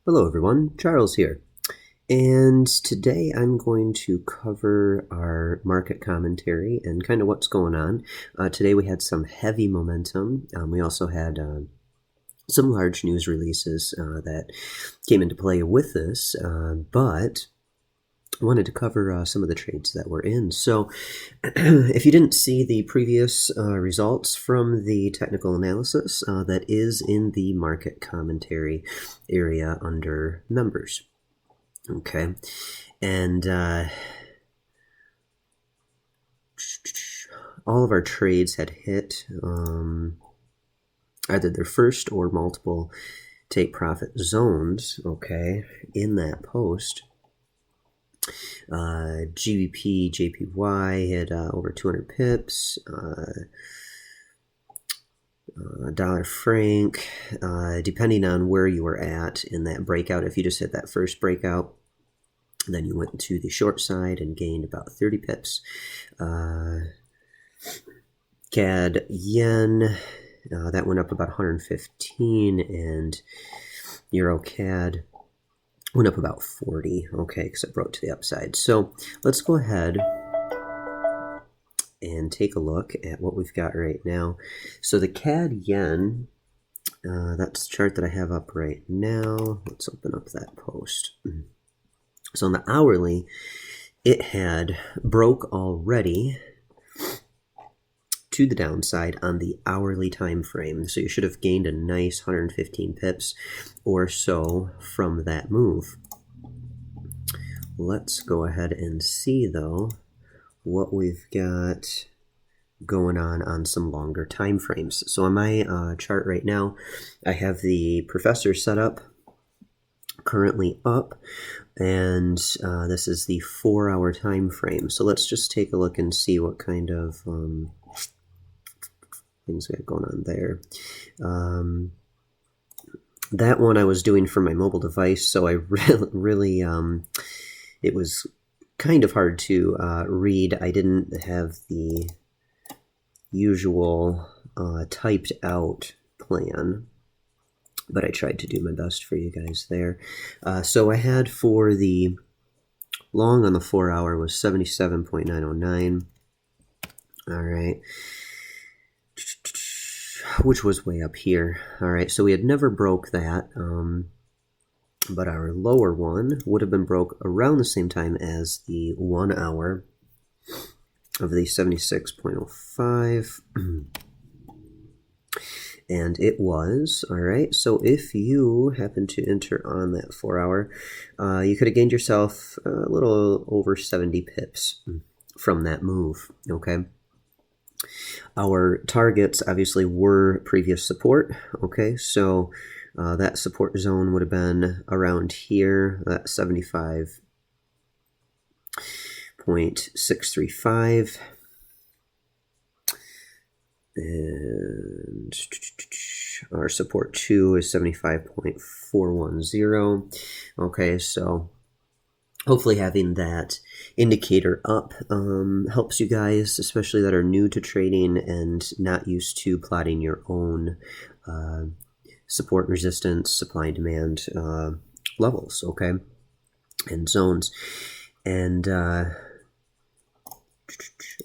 Hello everyone, Charles here. And today I'm going to cover our market commentary and kind of what's going on. Today we had some heavy momentum. We also had some large news releases that came into play with this, but I wanted to cover some of the trades that we're in. So if you didn't see the previous results from the technical analysis, that is in the market commentary area under members. Okay, and all of our trades had hit either their first or multiple take profit zones, okay, in that post. GBP, JPY had over 200 pips. Dollar franc, depending on where you were at in that breakout. If you just hit that first breakout, then you went to the short side and gained about 30 pips. CAD yen, that went up about 115, and Euro CAD went up about 40, okay, because it broke to the upside. So let's go ahead and take a look at what we've got right now. So the CAD yen, that's the chart that I have up right now. Let's open up that post. So on the hourly, it had broke already to the downside on the hourly time frame. So you should have gained a nice 115 pips or so from that move. Let's go ahead and see, though, what we've got going on some longer time frames. So on my chart right now, I have the professor set up, currently up, and this is the 4-hour time frame. So let's just take a look and see what kind of things we got going on there. That one I was doing from my mobile device, so I really it was kind of hard to read. I didn't have the usual typed out plan, but I tried to do my best for you guys there. So I had for the long on the 4-hour was 77.909. All right, which was way up here. All right, so we had never broke that, but our lower one would have been broke around the same time as the 1 hour of the 76.05. And it was, all right, so if you happen to enter on that 4-hour, you could have gained yourself a little over 70 pips from that move, okay? Our targets obviously were previous support, okay? So that support zone would have been around here, that 75.635. And our support 2 is 75.410. Okay, so hopefully having that indicator up helps you guys, especially that are new to trading and not used to plotting your own support, resistance, supply and demand levels, okay, and zones. And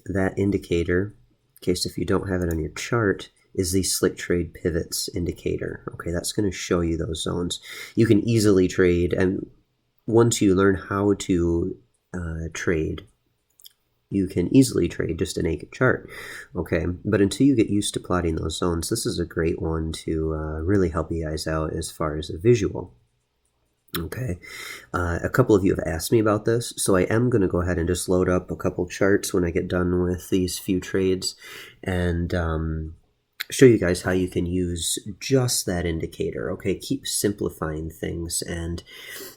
that indicator, in case if you don't have it on your chart, is the Slick Trade Pivots indicator. Okay, that's going to show you those zones. You can easily trade, and once you learn how to trade, you can easily trade just a naked chart, okay? But until you get used to plotting those zones, this is a great one to really help you guys out as far as a visual. Okay, a couple of you have asked me about this, so I am going to go ahead and just load up a couple charts when I get done with these few trades and show you guys how you can use just that indicator. Okay, keep simplifying things and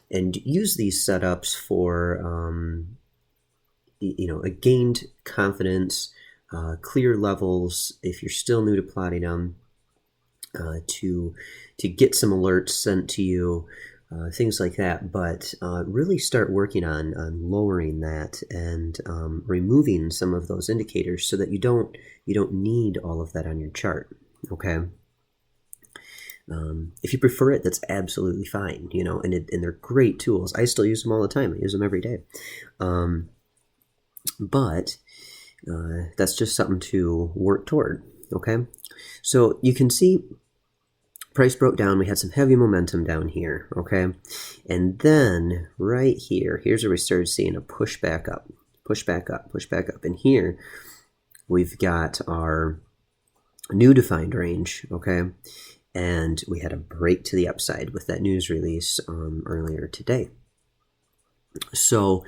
use these setups for a gained confidence, clear levels if you're still new to plotting them, to get some alerts sent to you. Things like that, but really start working on lowering that and removing some of those indicators so that you don't need all of that on your chart. Okay. If you prefer it, that's absolutely fine, you know, and they're great tools. I still use them all the time. I use them every day. But that's just something to work toward, okay? So you can see price broke down. We had some heavy momentum down here, okay? And then right here, here's where we started seeing a push back up, push back up, push back up. And here we've got our new defined range, okay? And we had a break to the upside with that news release earlier today. So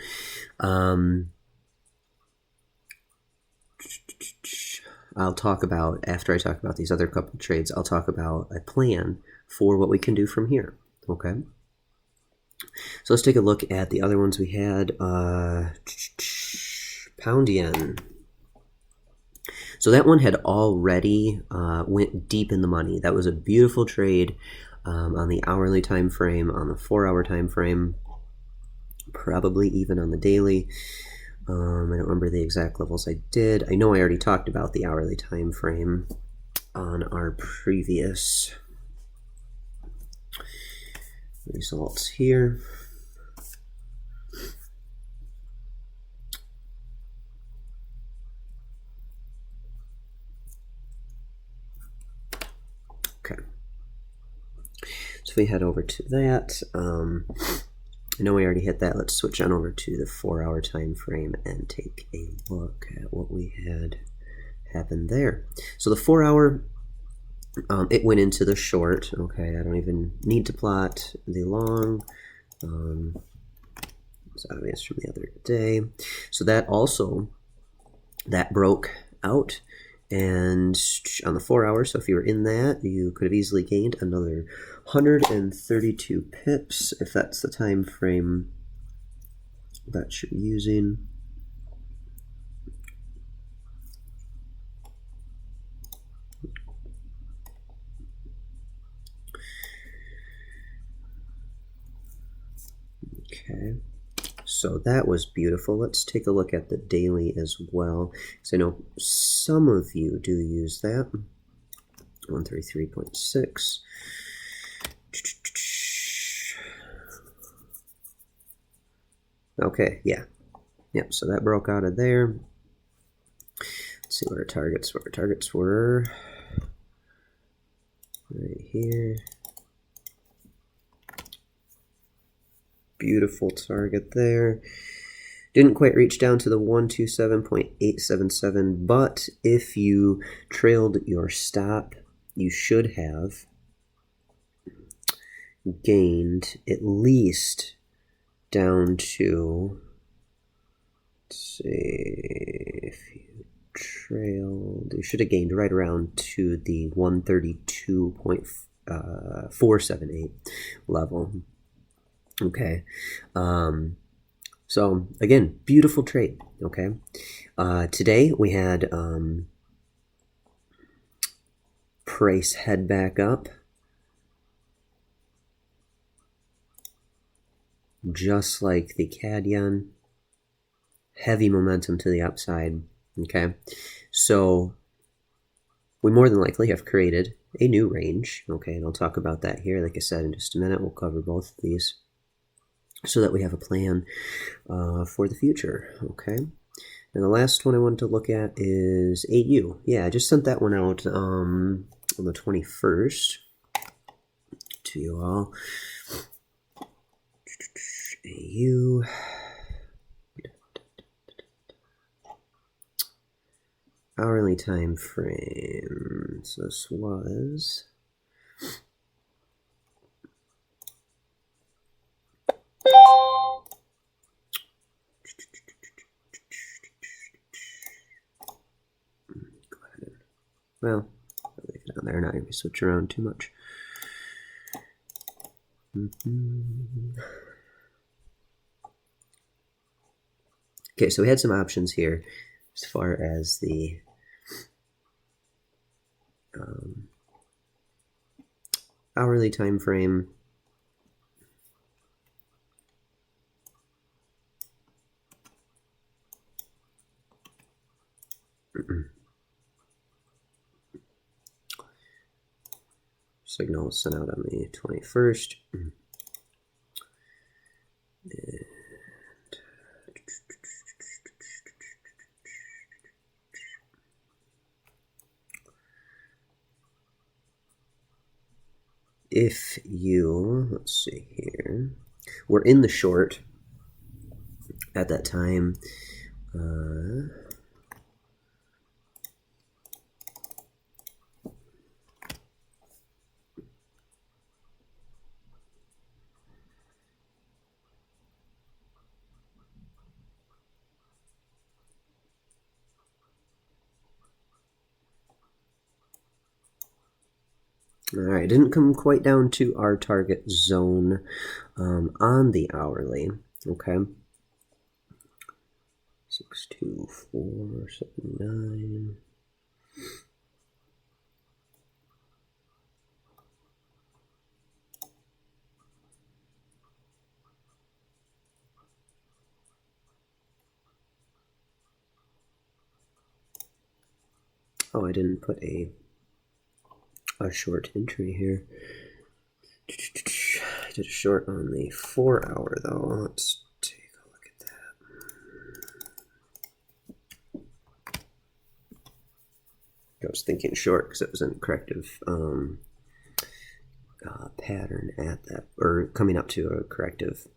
I'll talk about, after I talk about these other couple trades, I'll talk about a plan for what we can do from here, okay? So let's take a look at the other ones we had. Pound yen. So that one had already went deep in the money. That was a beautiful trade on the hourly time frame, on the 4-hour time frame, probably even on the daily. I don't remember the exact levels I did. I know I already talked about the hourly time frame on our previous results here. Okay. So if we head over to that, I know we already hit that. Let's switch on over to the 4-hour time frame and take a look at what we had happen there. So the 4-hour, it went into the short. Okay, I don't even need to plot the long. It's obvious from the other day. So that also, that broke out. And on the 4-hour, so if you were in that, you could have easily gained another 132 pips, if that's the time frame that you're using. Okay, so that was beautiful. Let's take a look at the daily as well, because I know some of you do use that. 133.6. Okay, yeah. Yep, so that broke out of there. Let's see what our targets were. Our targets were right here. Beautiful target there. Didn't quite reach down to the 127.877, but if you trailed your stop, you should have gained at least down to, let's see, if you trailed, you should have gained right around to the 132.478 level. Okay. So again, beautiful trade. Okay. Today we had price head back up, just like the CAD yen. Heavy momentum to the upside. Okay. So we more than likely have created a new range. Okay. And I'll talk about that here. Like I said, in just a minute, we'll cover both of these, so that we have a plan for the future, okay? And the last one I wanted to look at is AU. Yeah, I just sent that one out on the 21st to you all. AU. Hourly time frame. So this was... Well, I'll leave it on there, not going to switch around too much. Okay, so we had some options here as far as the hourly time frame. Signal was sent out on the 21st. If you, let's see here, we're in the short at that time. Alright, didn't come quite down to our target zone on the hourly. Okay. 62479. Oh, I didn't put a short entry here. I did a short on the 4 hour though. Let's take a look at that. I was thinking short because it was in corrective pattern at that, or coming up to a corrective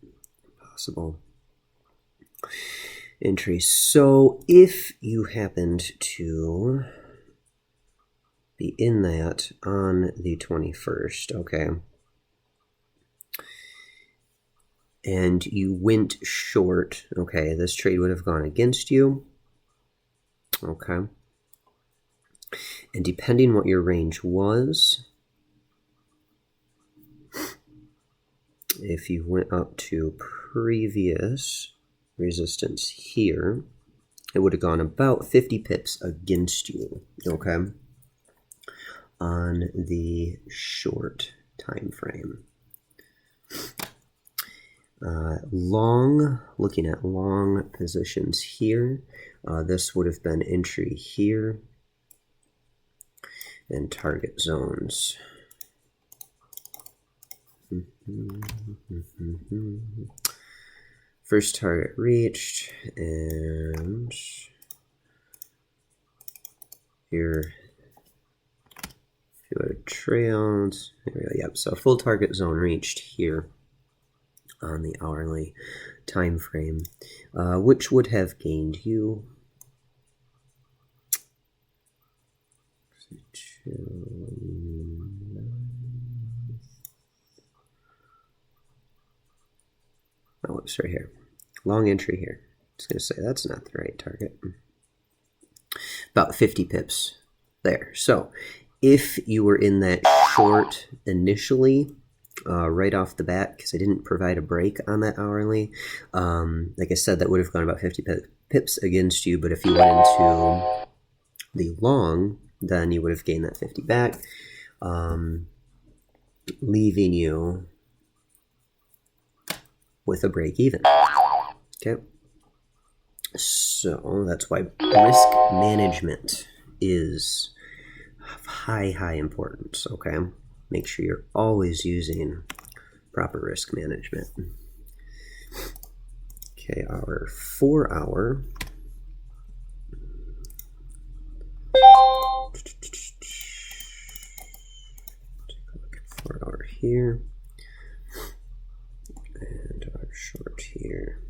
possible entry. So if you happened to be in that on the 21st, okay, and you went short, okay, this trade would have gone against you, okay, and depending what your range was, if you went up to previous resistance here, it would have gone about 50 pips against you, okay, on the short time frame. Looking at long positions here, this would have been entry here and target zones. First target reached, and here if you would have trailed, there we go. Yep, so full target zone reached here on the hourly time frame, which would have gained you oh, it's right here. Long entry here. I was going to say that's not the right target. About 50 pips there. So if you were in that short initially, right off the bat, because I didn't provide a break on that hourly, like I said, that would have gone about 50 pips against you. But if you went into the long, then you would have gained that 50 back, leaving you with a break even. Okay, so that's why risk management is of high importance. Okay, make sure you're always using proper risk management. Okay, our 4 hour. Take a look at 4 hour here. And our short here.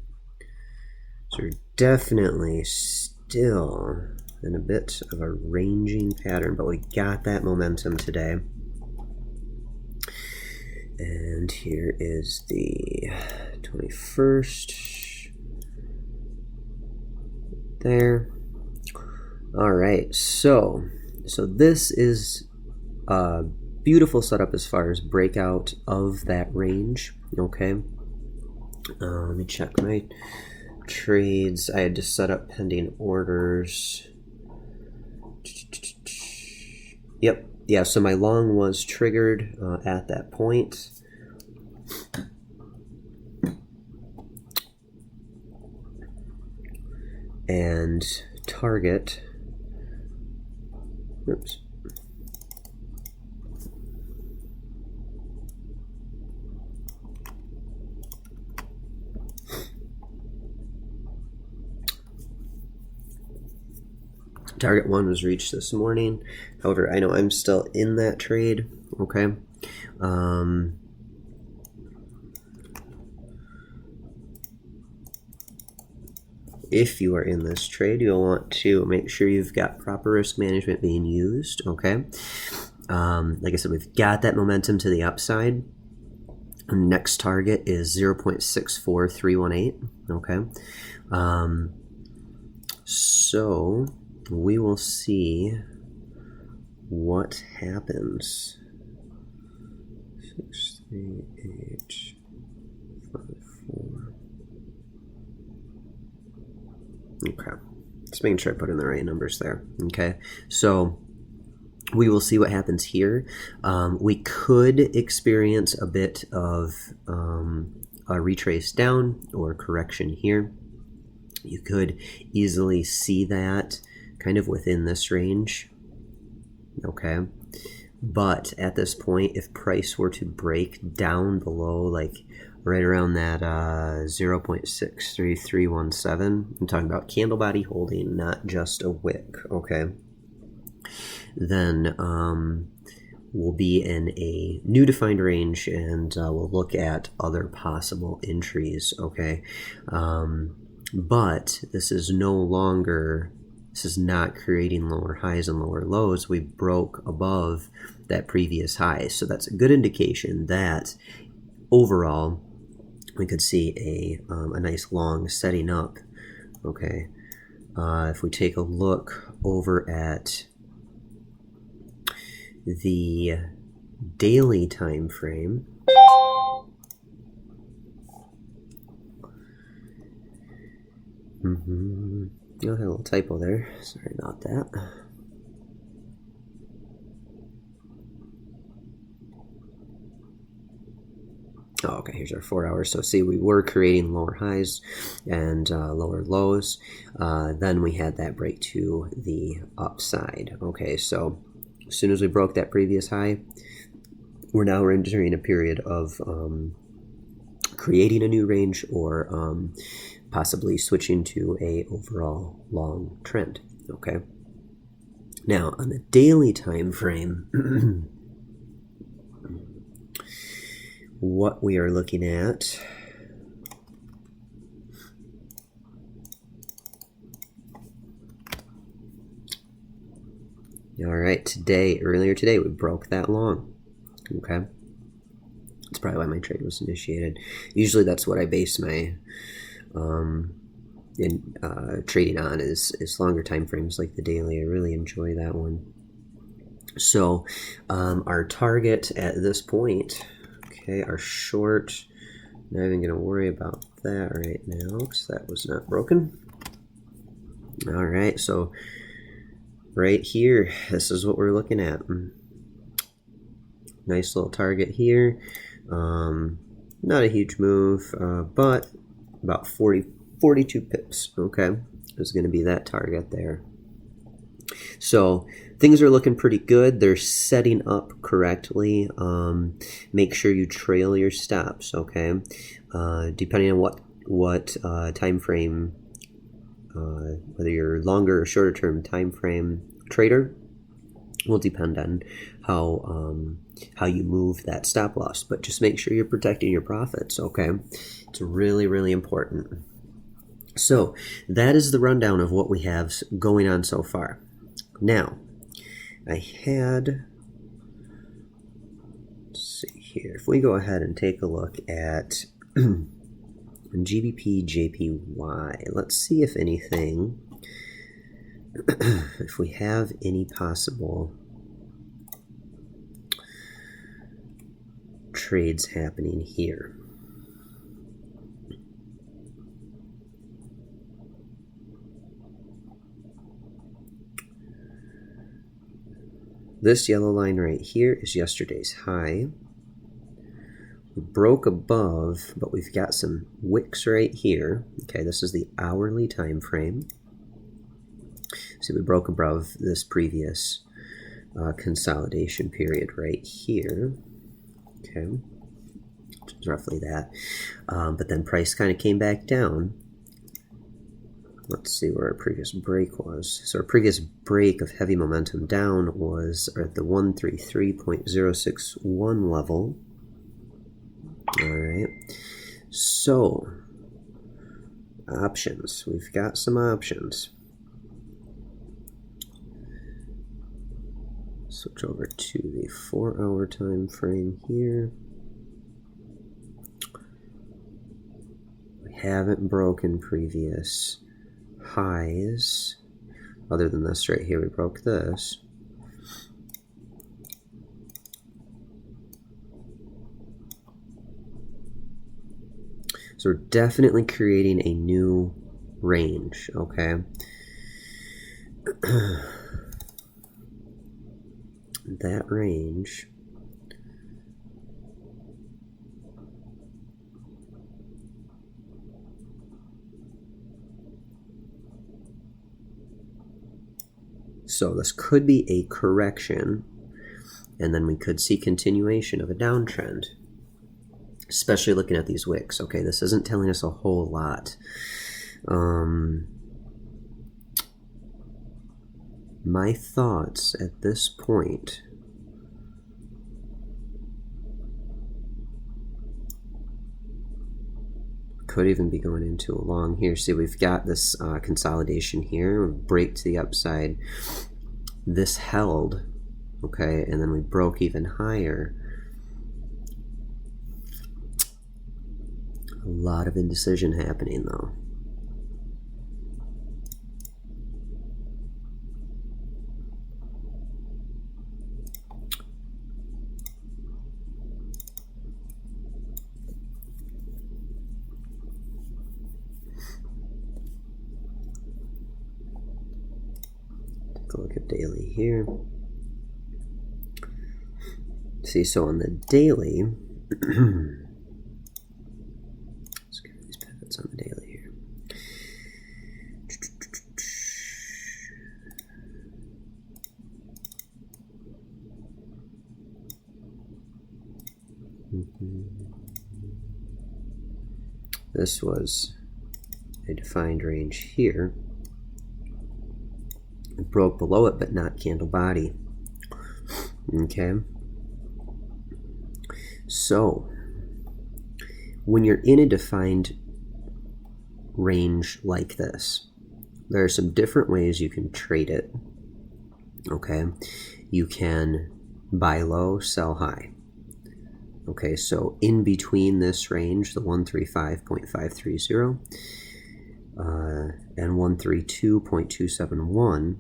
So we're definitely still in a bit of a ranging pattern, but we got that momentum today. And here is the 21st. There. All right, so this is a beautiful setup as far as breakout of that range. Okay, let me check my trades. I had to set up pending orders. Yep, yeah, so my long was triggered at that point. And target, oops, Target 1 was reached this morning. However, I know I'm still in that trade. Okay. If you are in this trade, you'll want to make sure you've got proper risk management being used. Okay. Like I said, we've got that momentum to the upside. Next target is 0.64318. Okay. So we will see what happens. 6, 3, 8, 5, 4. Okay. Just making sure I put in the right numbers there. Okay. So we will see what happens here. We could experience a bit of a retrace down or correction here. You could easily see that kind of within this range. Okay. But at this point, if price were to break down below, like right around that 0.63317, I'm talking about candle body holding, not just a wick. Okay. Then we'll be in a new defined range, and we'll look at other possible entries. Okay. But this is not creating lower highs and lower lows. We broke above that previous high. So that's a good indication that overall we could see a nice long setting up. Okay. If we take a look over at the daily time frame, I had a little typo there. Sorry about that. Oh, okay, here's our 4 hours. So see, we were creating lower highs and lower lows. Then we had that break to the upside. Okay, so as soon as we broke that previous high, we're now entering a period of creating a new range or possibly switching to a overall long trend. Okay. Now on the daily time frame, what we are looking at all right, earlier today we broke that long. Okay. That's probably why my trade was initiated. Usually that's what I base my trading on is longer time frames like the daily. I really enjoy that one. So our target at this point, okay, our short, not even going to worry about that right now because that was not broken. All right, so right here, this is what we're looking at. Nice little target here. Not a huge move, but about 42 pips. Okay, is going to be that target there. So things are looking pretty good. They're setting up correctly. Make sure you trail your stops. Okay, depending on what time frame, whether you're longer or shorter term time frame trader, will depend on how you move that stop loss. But just make sure you're protecting your profits. Okay, it's really, really important. So that is the rundown of what we have going on so far. Now, let's see here. If we go ahead and take a look at GBP, JPY, let's see if anything, if we have any possible trades happening here. This yellow line right here is yesterday's high. We broke above, but we've got some wicks right here. Okay, this is the hourly time frame. See, we broke above this previous consolidation period right here. Okay, which is roughly that. But then price kind of came back down. let's see where our previous break was. So our previous break of heavy momentum down was at the 133.061 level. All right. So options. We've got some options. Switch over to the 4-hour time frame here. We haven't broken previous highs. Other than this right here, we broke this. So we're definitely creating a new range, okay? That range so this could be a correction, and then we could see continuation of a downtrend, especially looking at these wicks. Okay, this isn't telling us a whole lot. My thoughts at this point could even be going into a long here. See, we've got this consolidation here, break to the upside. This held, okay, and then we broke even higher. A lot of indecision happening though. Take a look at daily here. See, so on the daily, let's get these pivots on the daily here. This was a defined range here. It broke below it, but not candle body. Okay. So, when you're in a defined range like this, there are some different ways you can trade it. Okay. You can buy low, sell high. Okay, so in between this range, the 135.530 and 132.271,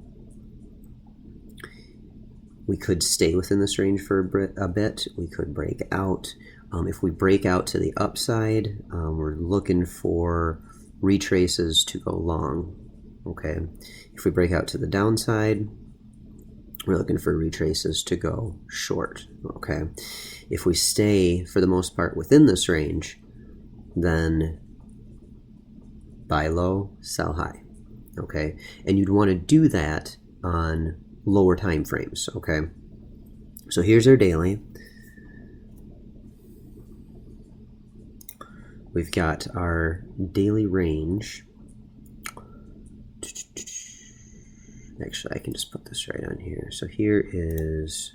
we could stay within this range for a bit. We could break out. If we break out to the upside, we're looking for retraces to go long. Okay, if we break out to the downside, we're looking for retraces to go short. Okay, if we stay for the most part within this range, then buy low, sell high. Okay, and you'd want to do that on lower time frames. Okay, so here's our daily. We've got our daily range. Actually, I can just put this right on here. So here is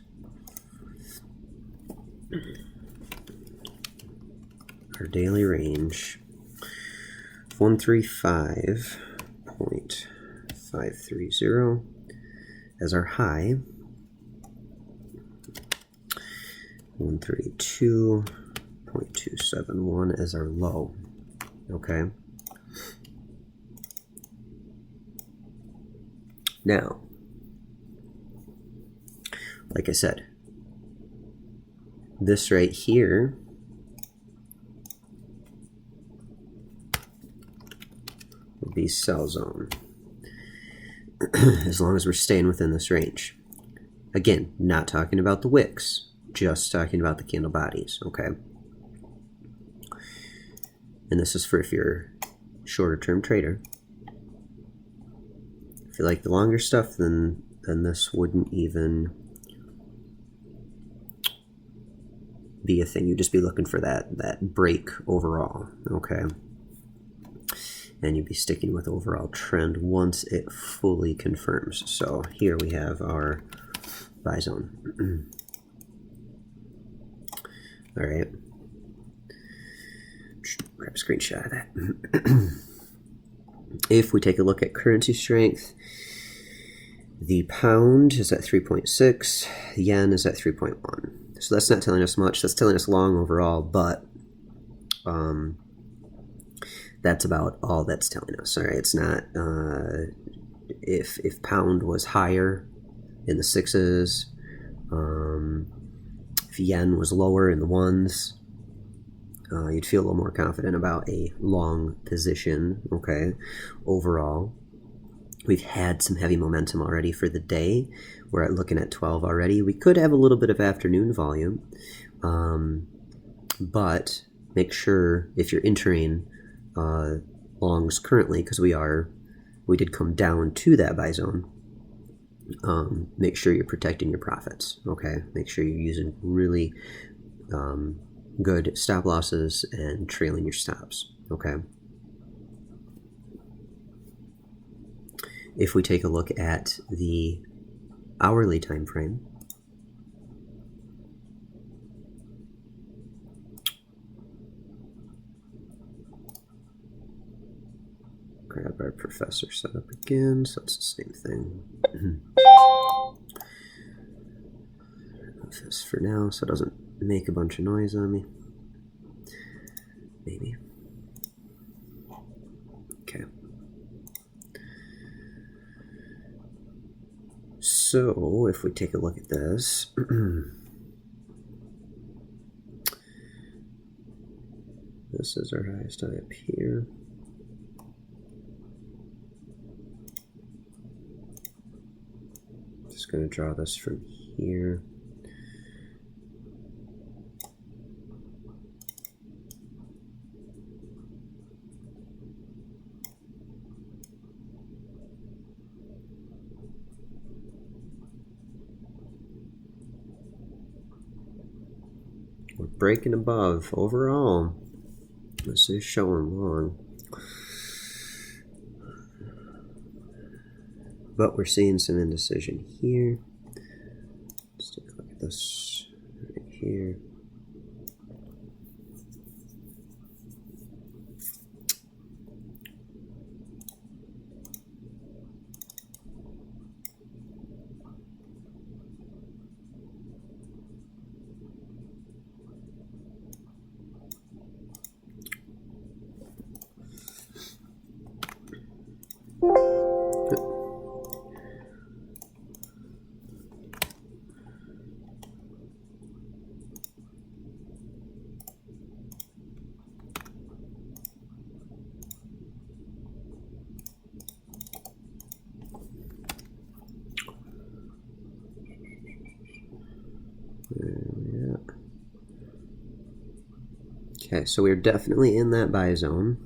our daily range, 135.530 as our high, 132.271 as our low. Okay. Now, like I said, this right here will be sell zone as long as we're staying within this range. Again, not talking about the wicks, just talking about the candle bodies, okay? And this is for if you're a shorter term trader. If you like the longer stuff, then this wouldn't even be a thing. You'd just be looking for that break overall, okay? and you'd be sticking with overall trend once it fully confirms. So here we have our buy zone. All right, grab a screenshot of that. If we take a look at currency strength, the pound is at 3.6, yen is at 3.1. So that's not telling us much. That's telling us long overall, but that's about all that's telling us. All right, it's not if pound was higher in the sixes, if yen was lower in the ones, you'd feel a little more confident about a long position. Okay, overall, we've had some heavy momentum already for the day. We're looking at 12 already. We could have a little bit of afternoon volume, but make sure if you're entering longs currently, because we did come down to that buy zone, make sure you're protecting your profits. Okay, make sure you're using really good stop losses and trailing your stops. Okay, if we take a look at the hourly time frame, grab our professor setup again, so it's the same thing. Remove this for now so it doesn't make a bunch of noise on me. Maybe. Okay. So if we take a look at this, this is our highest high up here. Just going to draw this from here. We're breaking above overall. This is showing long. But we're seeing some indecision here. Let's take a look at this right here. Okay, so we're definitely in that buy zone.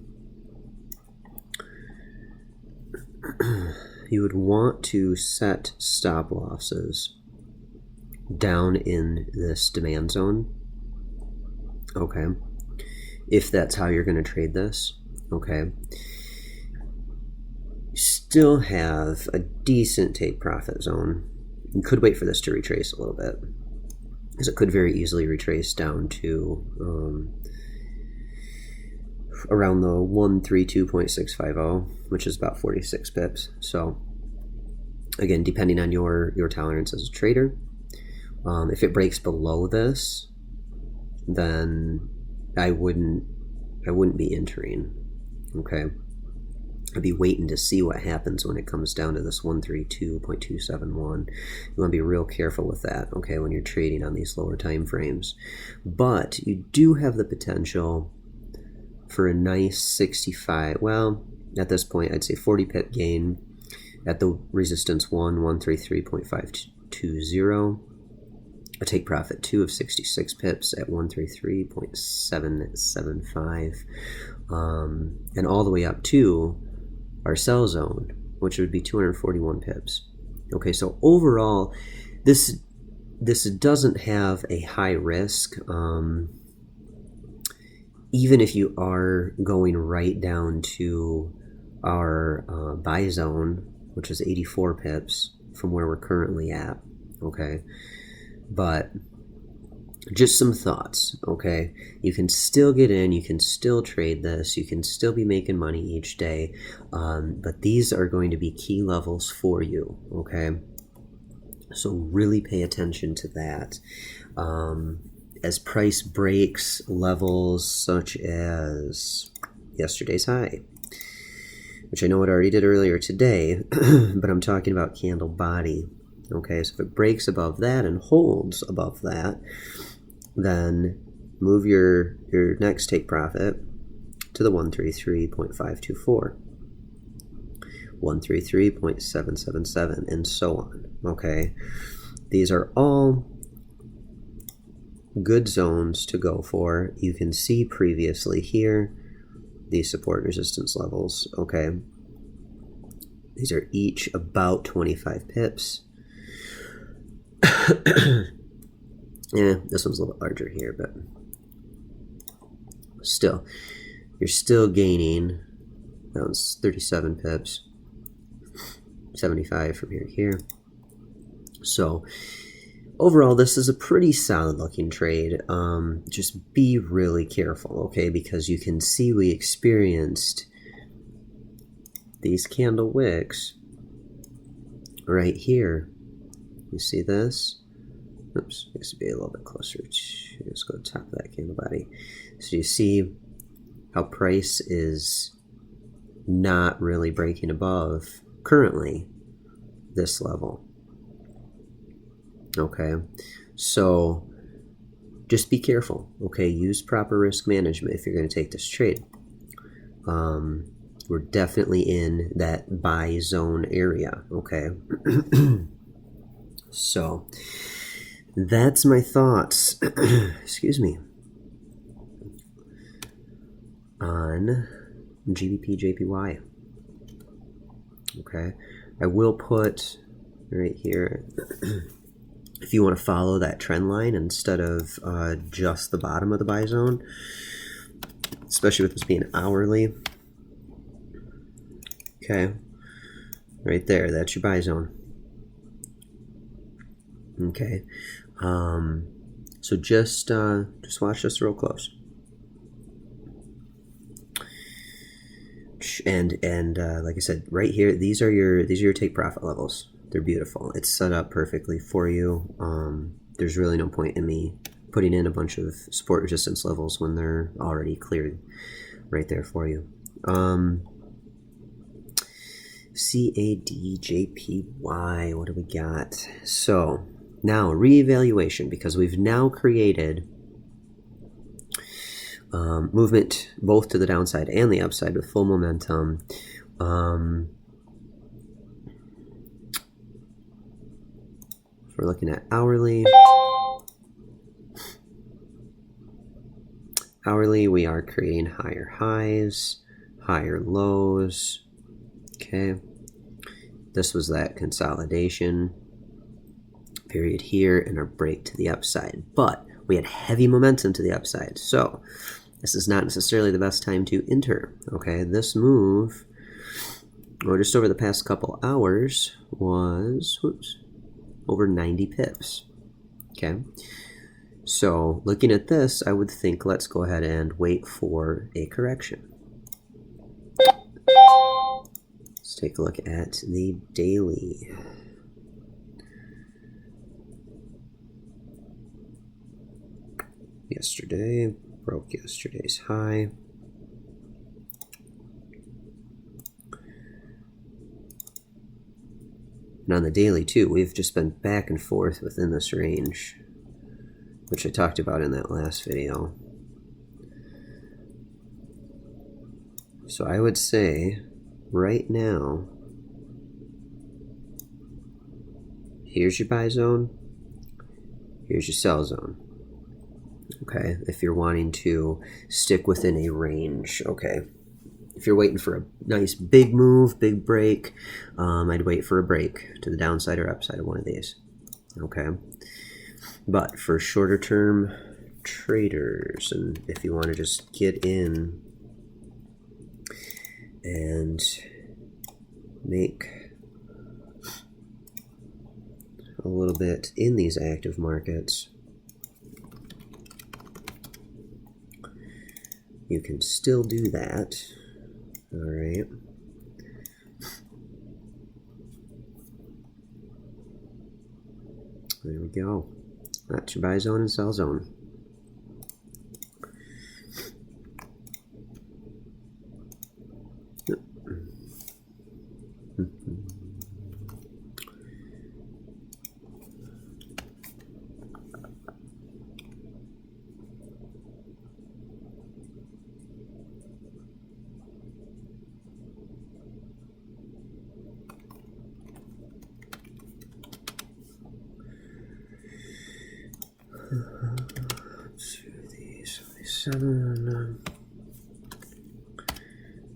You would want to set stop losses down in this demand zone. Okay, if that's how you're going to trade this. Okay, you still have a decent take profit zone. You could wait for this to retrace a little bit, because it could very easily retrace down to around the 132.650, which is about 46 pips. So again, depending on your tolerance as a trader, if it breaks below this, then I wouldn't be entering. Okay, I'd be waiting to see what happens when it comes down to this 132.271. You want to be real careful with that, okay, when you're trading on these lower time frames. But you do have the potential for a nice 65, well, at this point, I'd say 40 pip gain at the resistance 133.520. A take profit 2 of 66 pips at 133.775. And all the way up to our sell zone, which would be 241 pips. Okay, so overall, this doesn't have a high risk. even if you are going right down to our buy zone, which is 84 pips from where we're currently at, okay? But just some thoughts, okay? You can still get in, you can still trade this, you can still be making money each day, but these are going to be key levels for you, okay? So really pay attention to that. As price breaks levels such as yesterday's high, which I know it already did earlier today, but I'm talking about candle body. Okay, so if it breaks above that and holds above that, then move your next take profit to the 133.524, 133.777, and so on. Okay, these are all good zones to go for. You can see previously here these support resistance levels. Okay, these are each about 25 pips. Yeah, this one's a little bit larger here, but still, you're still gaining. That one's 37 pips, 75 from here to here. So overall, this is a pretty solid looking trade. Just be really careful, okay? Because you can see we experienced these candle wicks right here. You see this? Oops, needs to be a little bit closer. Let's go to the top of that candle body. So you see how price is not really breaking above currently this level. Okay, so just be careful. Okay, use proper risk management if you're going to take this trade. We're definitely in that buy zone area. Okay, so that's my thoughts. Excuse me, on GBP JPY. Okay, I will put right here. If you want to follow that trend line instead of just the bottom of the buy zone, especially with this being hourly. Okay, right there, that's your buy zone. Okay, so just watch this real close. And like I said, right here, these are your take profit levels. They're beautiful. It's set up perfectly for you. There's really no point in me putting in a bunch of support resistance levels when they're already cleared right there for you. CADJPY, what do we got? So now reevaluation, because we've now created movement both to the downside and the upside with full momentum. We're looking at hourly. Hourly, we are creating higher highs, higher lows. Okay, this was that consolidation period here and our break to the upside, but we had heavy momentum to the upside, so this is not necessarily the best time to enter. Okay, this move, or just over the past couple hours, was over 90 pips. Okay, so looking at this, I would think let's go ahead and wait for a correction. Let's take a look at the daily. Yesterday, broke yesterday's high. And on the daily too, we've just been back and forth within this range, which I talked about in that last video. So I would say right now, here's your buy zone, here's your sell zone. Okay, if you're wanting to stick within a range, okay. If you're waiting for a nice big move, big break, I'd wait for a break to the downside or upside of one of these. Okay, but for shorter term traders, and if you want to just get in and make a little bit in these active markets, you can still do that. All right. There we go. That's your buy zone and sell zone.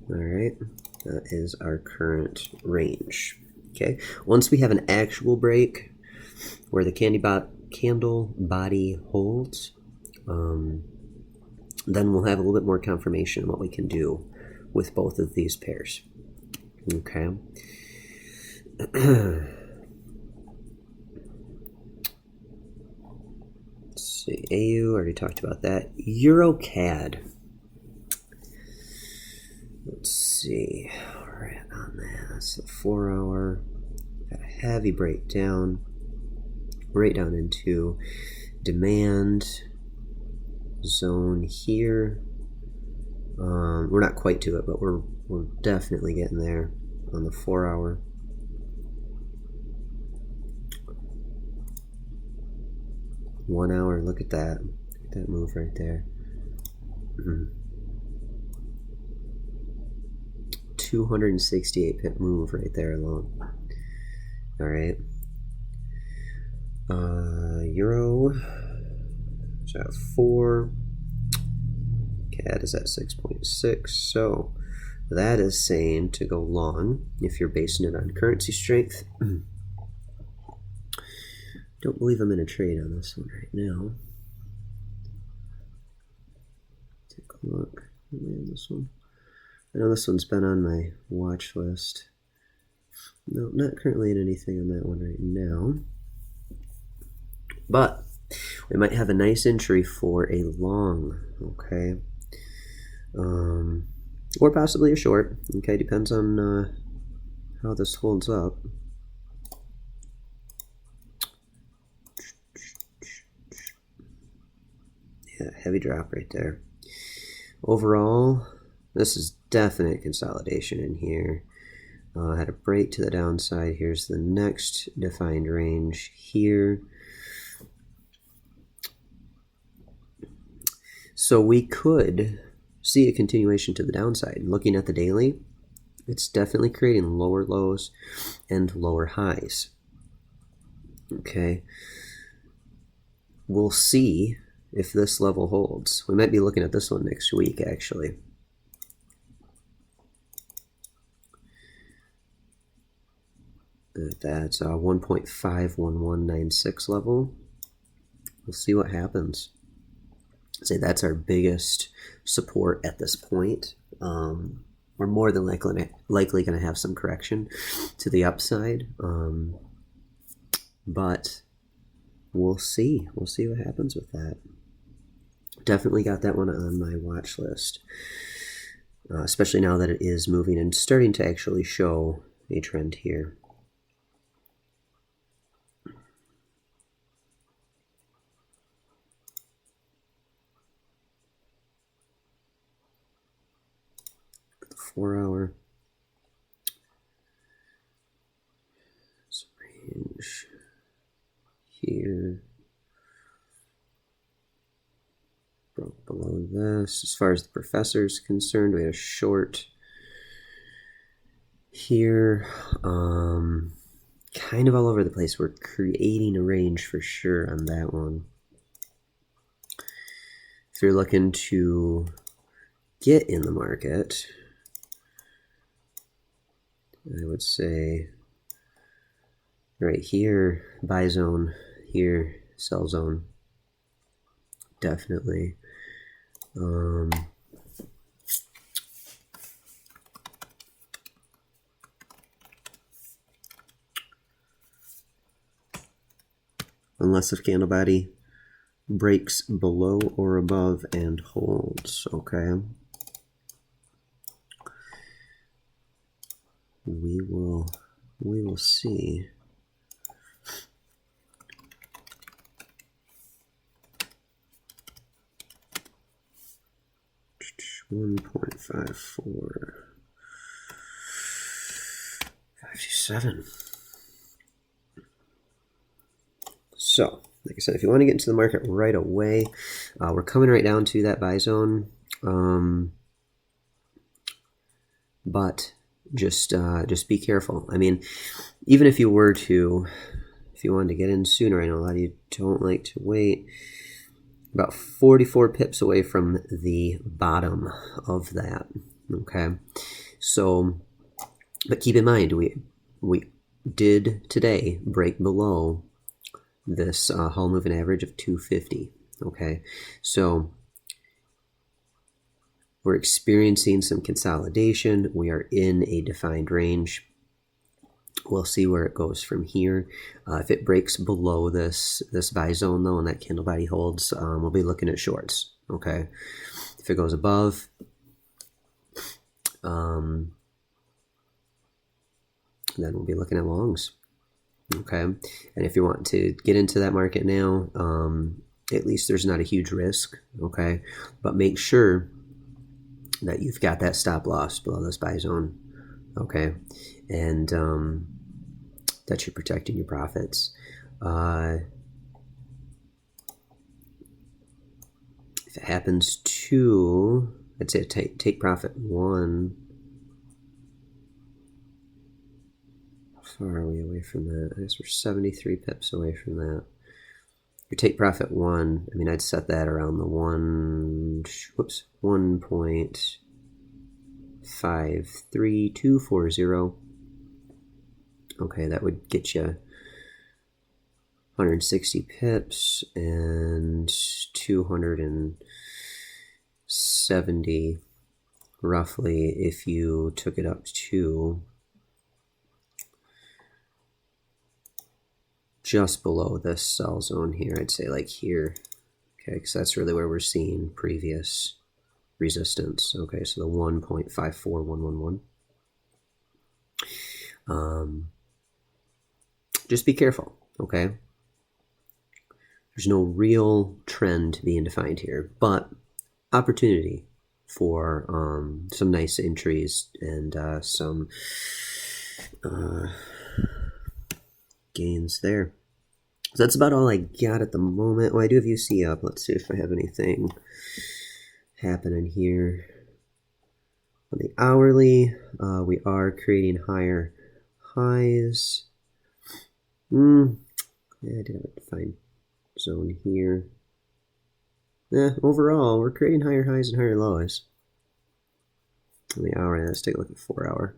Alright, that is our current range. Okay, once we have an actual break where the candle body holds, then we'll have a little bit more confirmation on what we can do with both of these pairs. Okay. Let's see, AU, already talked about that. EuroCAD. Let's see, we're at on that. That's the 4 hour. Got a heavy breakdown, right down into demand zone here. We're not quite to it, but we're definitely getting there on the 4 hour. One hour, look at that. Look at that move right there. 268 pip move right there alone. All right. Euro is at 4. CAD is at 6.6. So that is saying to go long if you're basing it on currency strength. Don't believe I'm in a trade on this one right now. Take a look at this one. I know this one's been on my watch list. No, not currently in anything on that one right now. But we might have a nice entry for a long, okay? Or possibly a short, okay? Depends on how this holds up. Yeah, heavy drop right there. Overall, this is definite consolidation in here. Had a break to the downside. Here's the next defined range here. So we could see a continuation to the downside. Looking at the daily, it's definitely creating lower lows and lower highs. Okay. We'll see if this level holds. We might be looking at this one next week, actually. That's a 1.51196 level. We'll see what happens. I'd say that's our biggest support at this point. We're more than likely going to have some correction to the upside, but we'll see. We'll see what happens with that. Definitely got that one on my watch list, especially now that it is moving and starting to actually show a trend here. The 4 hour. Some range here. Broke below this. As far as the professor is concerned, we had a short here. Kind of all over the place. We're creating a range for sure on that one. If you're looking to get in the market, I would say right here, buy zone, here, sell zone. definitely. Unless if candle body breaks below or above and holds, okay? We will see. $1.5457. So, like I said, if you want to get into the market right away, we're coming right down to that buy zone. But just be careful. I mean, even if you wanted to get in sooner, I know a lot of you don't like to wait. About 44 pips away from the bottom of that. Okay, so, but keep in mind, we did today break below this Hall moving average of 250. Okay, so we're experiencing some consolidation. We are in a defined range. We'll see where it goes from here. If it breaks below this buy zone, though, and that candle body holds, we'll be looking at shorts. Okay. If it goes above, then we'll be looking at longs. Okay. And if you want to get into that market now, at least there's not a huge risk. Okay. But make sure that you've got that stop loss below this buy zone. Okay. And that you're protecting your profits. If it happens to, I'd say take profit 1. How far are we away from that? I guess we're 73 pips away from that. Your take profit 1, I mean, I'd set that around the 1.53240. Okay, that would get you 160 pips and 270 roughly if you took it up to just below this sell zone here. I'd say like here. Okay, because that's really where we're seeing previous resistance. Okay, so the 1.54111. Just be careful, okay? There's no real trend being defined here, but opportunity for some nice entries and some gains there. So that's about all I got at the moment. Well, I do have UC up. Let's see if I have anything happening here. On the hourly, we are creating higher highs. Yeah, I did have a defined zone here. Overall, we're creating higher highs and higher lows. On the hour, let's take a look at 4 hour.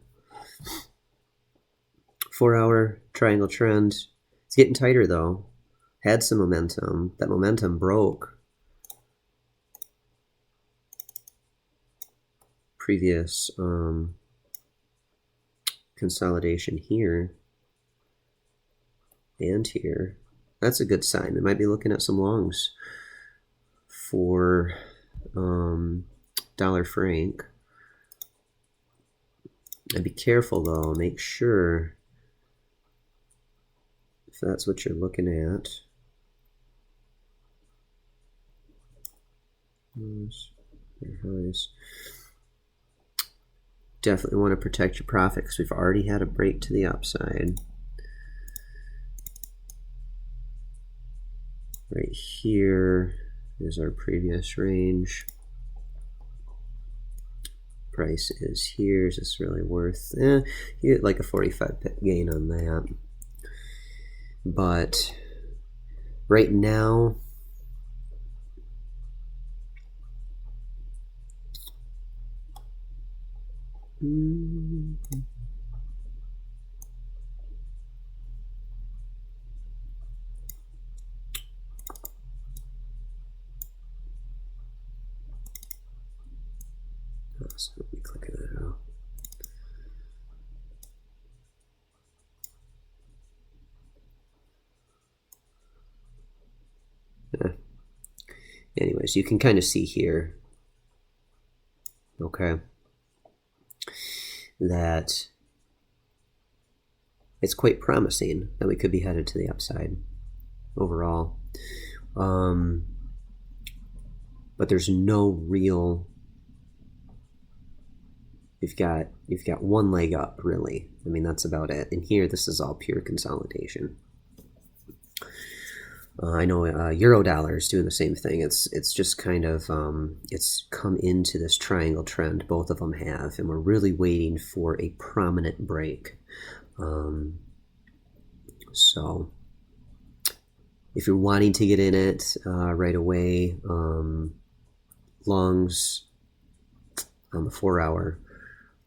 4 hour triangle trend. It's getting tighter though. Had some momentum. That momentum broke previous consolidation here and here. That's a good sign. We might be looking at some longs for dollar franc. And be careful though. Make sure if that's what you're looking at. Definitely want to protect your profit because we've already had a break to the upside. Right here is our previous range. Price is here. Is this really worth? You get like a 45 pip gain on that. But right now, So let me click it out. Anyways, you can kind of see here, okay, that it's quite promising that we could be headed to the upside overall. But there's no real, you've got one leg up, really. I mean, that's about it. And here, this is all pure consolidation. I know Eurodollar is doing the same thing. It's just kind of, it's come into this triangle trend. Both of them have, and we're really waiting for a prominent break. So if you're wanting to get in it right away, longs on the 4 hour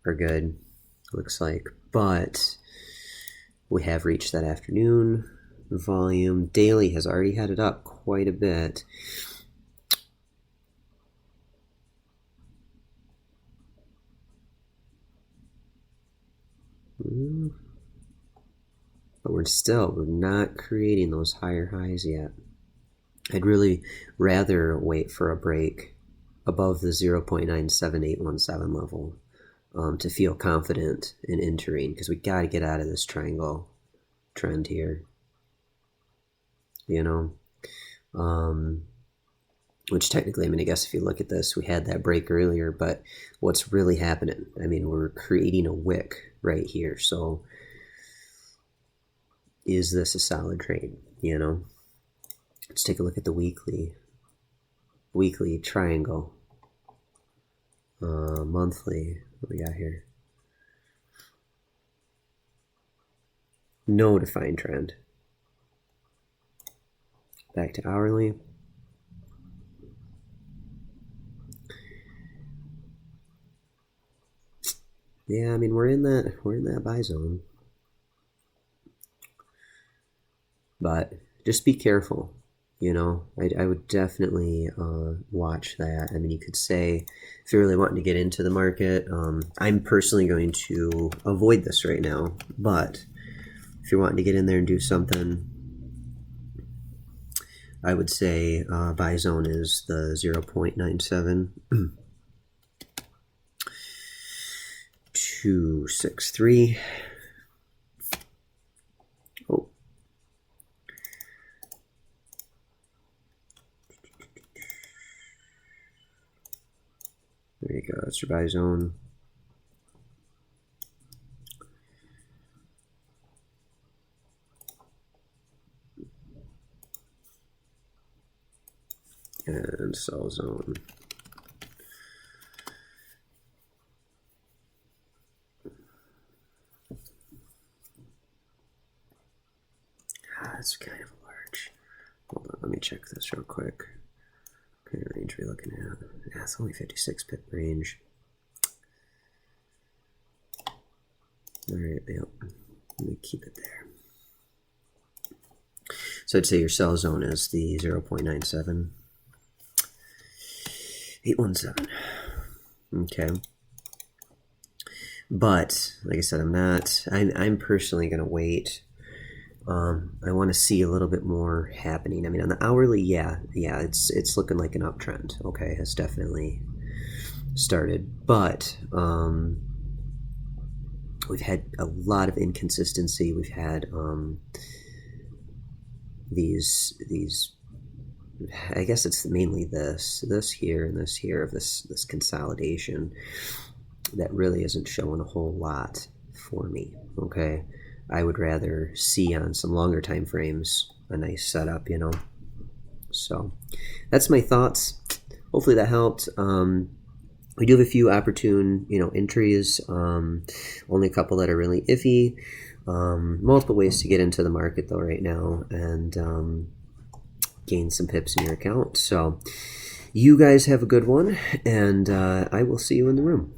are good, looks like. But we have reached that afternoon volume. Daily has already had it up quite a bit. But we're not creating those higher highs yet. I'd really rather wait for a break above the 0.97817 level to feel confident in entering, because we got to get out of this triangle trend here. You know, which technically, I mean, I guess if you look at this, we had that break earlier, but what's really happening? I mean, we're creating a wick right here. So is this a solid trade? You know, let's take a look at the weekly triangle, monthly. What we got here? No defined trend. Back to hourly. Yeah, I mean, we're in that buy zone. But just be careful, you know. I would definitely watch that. I mean, you could say, if you're really wanting to get into the market, I'm personally going to avoid this right now. But if you're wanting to get in there and do something, I would say buy zone is the 0.97. 263. Oh. There you go. That's your buy zone. And sell zone. That's kind of large. Hold on, let me check this real quick. What kind of range are we looking at? Yeah, it's only 56 pip range. Alright, yep. Let me keep it there. So I'd say your sell zone is the 0.97. 817. Okay. But like I said, I'm personally gonna wait. I want to see a little bit more happening. I mean, on the hourly, yeah, it's looking like an uptrend. Okay, it's definitely started, but we've had a lot of inconsistency. We've had these. I guess it's mainly this here and this here of this consolidation that really isn't showing a whole lot for me. Okay. I would rather see on some longer time frames a nice setup, you know. So that's my thoughts. Hopefully that helped. We do have a few opportune, you know, entries. Only a couple that are really iffy. Multiple ways to get into the market though right now and gain some pips in your account. So you guys have a good one, and I will see you in the room.